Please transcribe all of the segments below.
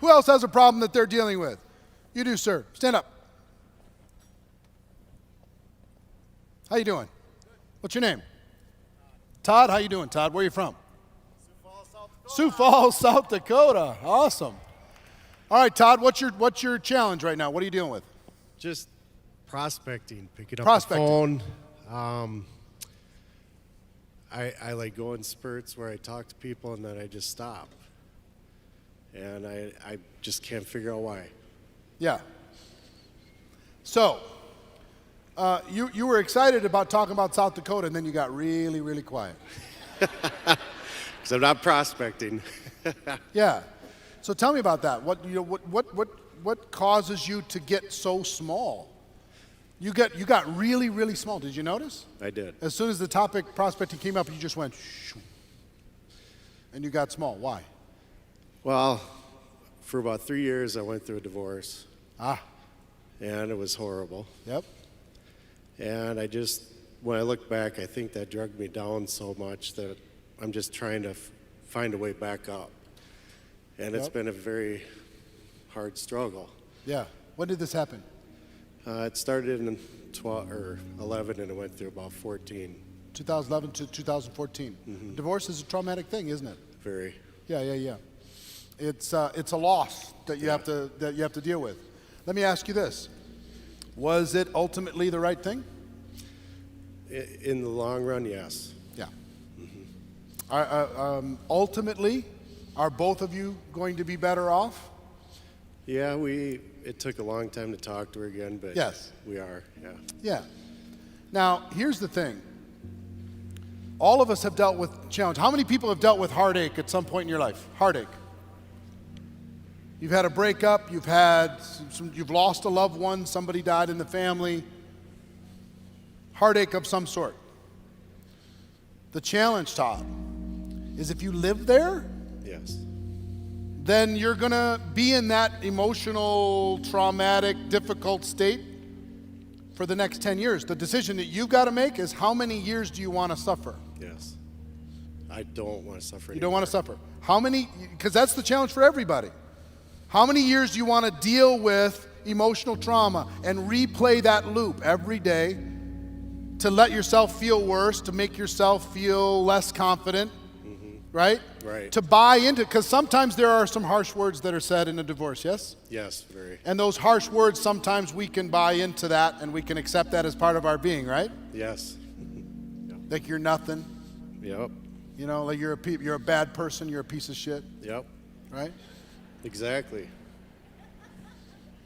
Who else has a problem that they're dealing with? You do, sir. Stand up. How you doing? What's your name? Todd. How you doing, Todd? Where are you from? Sioux Falls, South Dakota. Awesome. All right, Todd, what's your challenge right now? What are you dealing with? Just prospecting, picking up Prospecting. the phone. I like go in spurts where I talk to people and then I just stop. And I just can't figure out why. Yeah. So, you were excited about talking about South Dakota, and then you got really, really quiet. Because I'm not prospecting. Yeah. So tell me about that. What causes you to get so small? You got really, really small. Did you notice? I did. As soon as the topic prospecting came up, you just went, shoo, and you got small. Why? Well, for about 3 years, I went through a divorce. Ah. And it was horrible. Yep. And when I look back, I think that dragged me down so much that I'm just trying to find a way back up. And it's been a very hard struggle. Yeah. When did this happen? It started in 12 or 11, and it went through about 14. 2011 to 2014. Mm-hmm. Divorce is a traumatic thing, isn't it? Very. Yeah. It's a loss that you have to deal with. Let me ask you this: was it ultimately the right thing? In the long run, yes. Yeah. Mm-hmm. Ultimately, are both of you going to be better off? Yeah, it took a long time to talk to her again, but yes, we are, yeah. Yeah. Now, here's the thing. All of us have dealt with challenge. How many people have dealt with heartache at some point in your life? Heartache. You've had a breakup, you've lost a loved one, somebody died in the family. Heartache of some sort. The challenge, Todd, is if you live there, yes, then you're going to be in that emotional, traumatic, difficult state for the next 10 years. The decision that you've got to make is how many years do you want to suffer? yes. I don't want to suffer anymore. You don't want to suffer. How many, because that's the challenge for everybody. How many years do you want to deal with emotional trauma and replay that loop every day to let yourself feel worse, to make yourself feel less confident, right? Right. To buy into, because sometimes there are some harsh words that are said in a divorce, yes? Yes, very. And those harsh words, sometimes we can buy into that and we can accept that as part of our being, right? Yes. Like you're nothing. Yep. You know, like you're a bad person, you're a piece of shit, Yep. right? Exactly.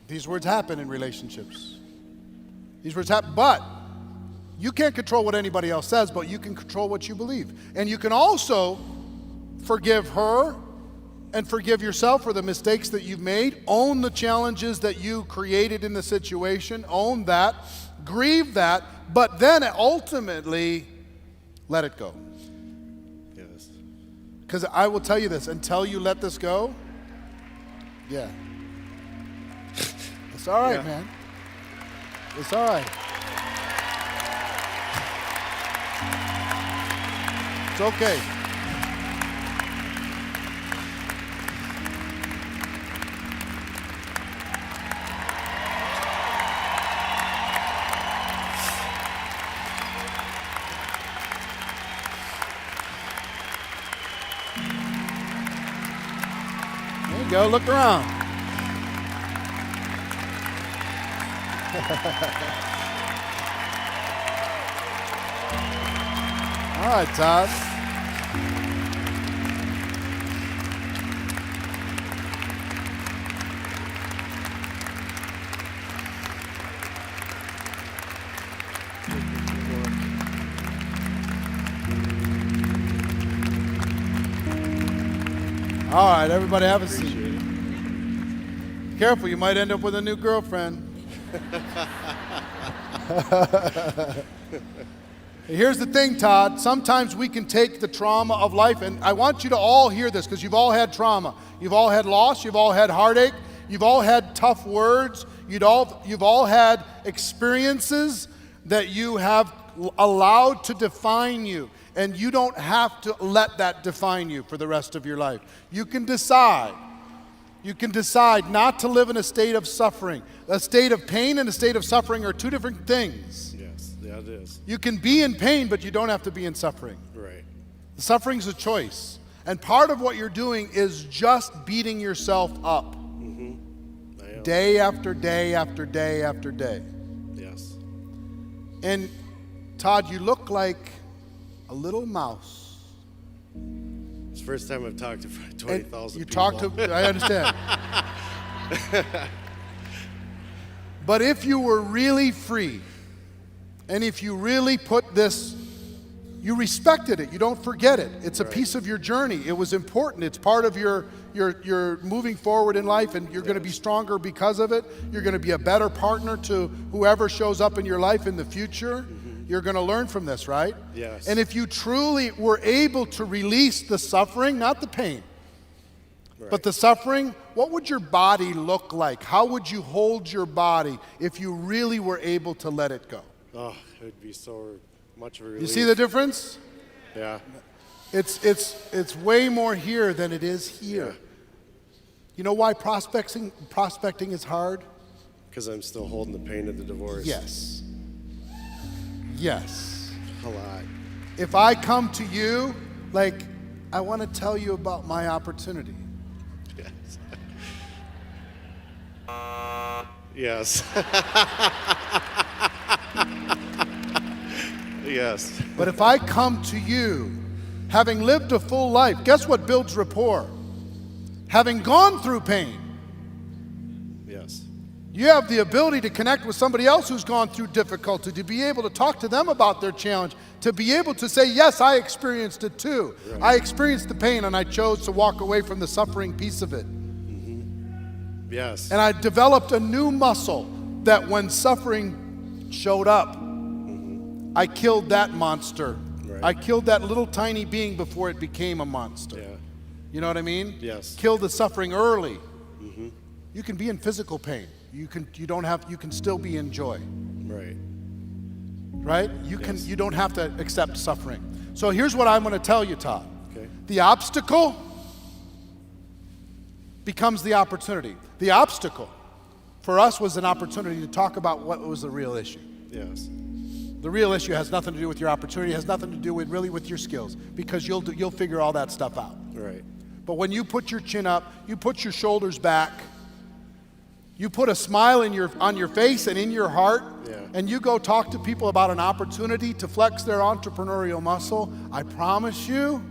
These words happen in relationships. These words happen, but you can't control what anybody else says, but you can control what you believe. And you can also forgive her and forgive yourself for the mistakes that you've made. Own the challenges that you created in the situation. Own that. Grieve that. But then ultimately, let it go. Yes. Because I will tell you this, until you let this go, yeah. It's all right, man. It's all right. It's okay. There you go, look around. All right, Todd. All right, everybody have a seat. Careful, you might end up with a new girlfriend. Here's the thing, Todd. Sometimes we can take the trauma of life, and I want you to all hear this because you've all had trauma. You've all had loss. You've all had heartache. You've all had tough words. You've all had experiences that you have allowed to define you, and you don't have to let that define you for the rest of your life. You can decide You can decide not to live in a state of suffering. A state of pain and a state of suffering are two different things. Yes, yeah, it is. You can be in pain, but you don't have to be in suffering. Right. Suffering's a choice. And part of what you're doing is just beating yourself up. I am. Day after day after day after day. Yes. And Todd, you look like a little mouse. It's the first time I've talked to And 20,000 you people. talk to, I understand. But if you were really free, and if you really put this, you respected it, you don't forget it. It's a piece of your journey. It was important. It's part of your moving forward in life, and you're going to be stronger because of it. You're going to be a better partner to whoever shows up in your life in the future. You're going to learn from this, right? Yes. And if you truly were able to release the suffering, not the pain, but the suffering, what would your body look like? How would you hold your body if you really were able to let it go? Oh, it would be so much of a relief. You see the difference? Yeah. It's way more here than it is here. Yeah. You know why prospecting is hard? Because I'm still holding the pain of the divorce. Yes. Yes. A lot. If I come to you, like, I want to tell you about my opportunity. Yes. Yes. But if I come to you, having lived a full life, guess what builds rapport? Having gone through pain. Yes. You have the ability to connect with somebody else who's gone through difficulty, to be able to talk to them about their challenge, to be able to say, yes, I experienced it too. Right. I experienced the pain and I chose to walk away from the suffering piece of it. Yes. And I developed a new muscle that when suffering showed up, I killed that monster. Right. I killed that little tiny being before it became a monster. Yeah. You know what I mean? Yes. Kill the suffering early. You can be in physical pain. You can still be in joy. Right. Right? Yes. You don't have to accept suffering. So here's what I'm going to tell you, Todd. Okay. The obstacle becomes the opportunity. The obstacle for us was an opportunity to talk about what was the real issue. Yes. The real issue has nothing to do with your opportunity, it has nothing to do with your skills, because you'll figure all that stuff out. Right. But when you put your chin up, you put your shoulders back, you put a smile on your face and in your heart, and you go talk to people about an opportunity to flex their entrepreneurial muscle, I promise you,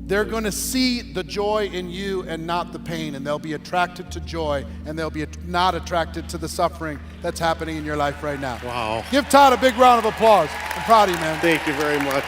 they're going to see the joy in you and not the pain, and they'll be attracted to joy, and they'll be not attracted to the suffering that's happening in your life right now. Wow. Give Todd a big round of applause. I'm proud of you, man. Thank you very much.